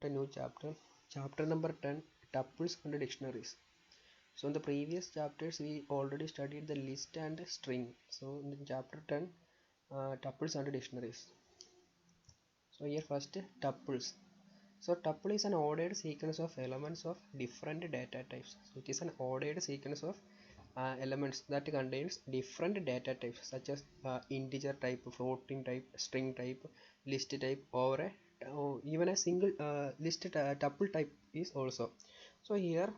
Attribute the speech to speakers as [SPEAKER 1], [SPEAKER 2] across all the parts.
[SPEAKER 1] a new chapter number 10, tuples and dictionaries. So in the previous chapters we already studied the list and string. So in chapter 10, tuples and dictionaries. So here first, tuples. So tuple is an ordered sequence of elements of different data types. So it is an ordered sequence of elements that contains different data types such as integer type, floating type, string type, list type, or even a single list tuple type is also. So here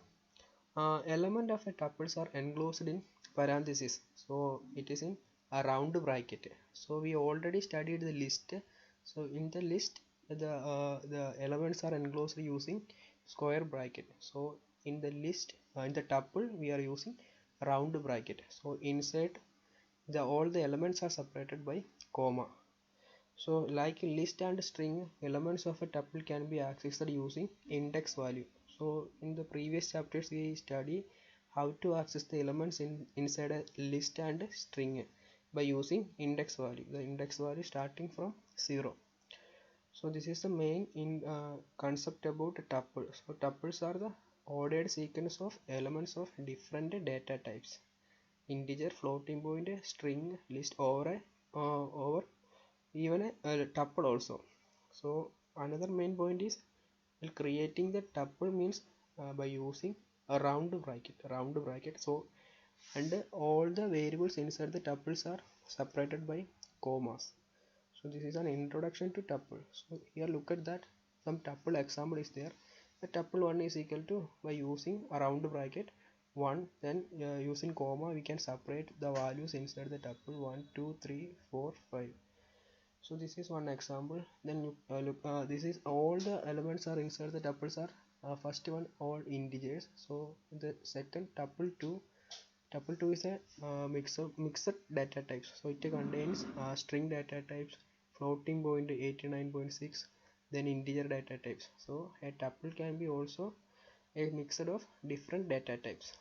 [SPEAKER 1] element of a tuples are enclosed in parenthesis. So it is in a round bracket. So we already studied the list. So in the list the elements are enclosed using square bracket. So in the list in the tuple we are using round bracket. So inside the all the elements are separated by comma. So like list and string, elements of a tuple can be accessed using index value. So in the previous chapters we study how to access the elements inside a list and string by using index value. The index value starting from 0. So this is the main concept about tuple. So tuples are the ordered sequence of elements of different data types: integer, floating point, string, list, over even a tuple also. So another main point is creating the tuple means by using a round bracket. So and all the variables inside the tuples are separated by commas. So this is an introduction to tuple. So here look at that, some tuple example is there. The tuple 1 is equal to, by using a round bracket 1, then using comma we can separate the values inside the tuple 1, 2, 3, 4, 5. So this is one example. Then look, this is all the elements are inside the tuples are first one all integers. So the second tuple 2 is a mixed data types. So it contains string data types, floating point 89.6, then integer data types. So a tuple can be also a mixture of different data types.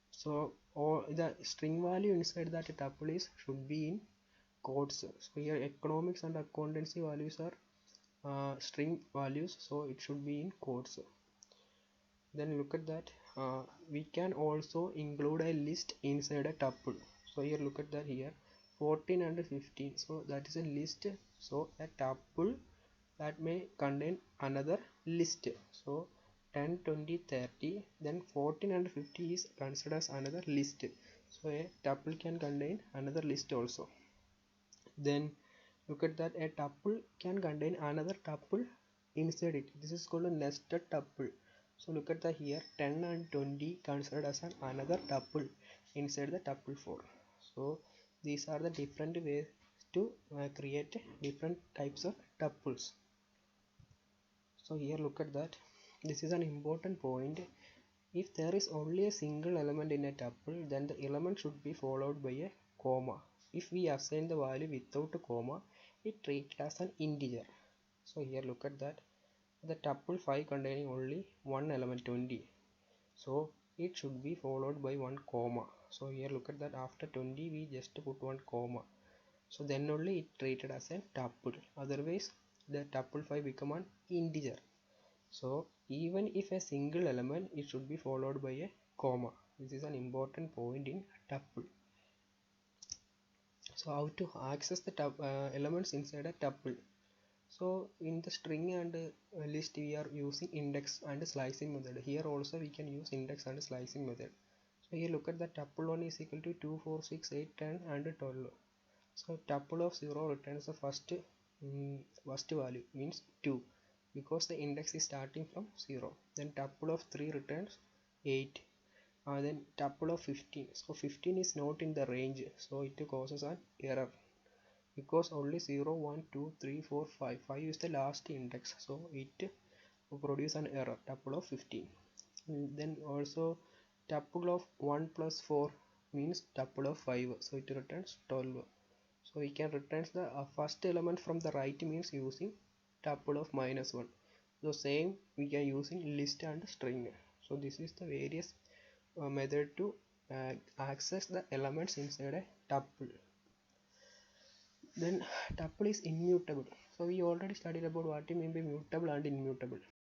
[SPEAKER 1] So all the string value inside that tuple is should be in quotes. So here economics and accountancy values are string values, so it should be in quotes. Then look at that, we can also include a list inside a tuple. So here look at that, here 14 and 15, so that is a list. So a tuple that may contain another list. So 10, 20, 30, then 14 and 50 is considered as another list. So a tuple can contain another list also. Then look at that, a tuple can contain another tuple inside it. This is called a nested tuple. So look at the here 10 and 20 considered as another tuple inside the tuple 4. So these are the different ways to create different types of tuples. So here look at that, this is an important point. If there is only a single element in a tuple, then the element should be followed by a comma. If we assign the value without a comma, it treated as an integer. So here look at that, the tuple 5 containing only one element 20, so it should be followed by one comma. So here look at that, after 20 we just put one comma, so then only it treated as a tuple, otherwise the tuple 5 become an integer. So even if a single element, it should be followed by a comma. This is an important point in tuple. So how to access the elements inside a tuple? So in the string and list we are using index and slicing method. Here also we can use index and slicing method. So here look at the tuple 1 is equal to 2, 4, 6, 8, 10 and 12. So tuple of 0 returns the first value, means 2, because the index is starting from 0. Then tuple of 3 returns 8. Then tuple of 15. So 15 is not in the range, so it causes an error, because only 0, 1, 2, 3, 4, 5. 5 is the last index, so it produce an error, tuple of 15. Then also tuple of 1 plus 4 means tuple of 5, so it returns 12. So we can return the first element from the right means using tuple of -1. So same we can using list and string. So this is the various method to access the elements inside a tuple. Then tuple is immutable. So we already studied about what you mean by mutable and immutable.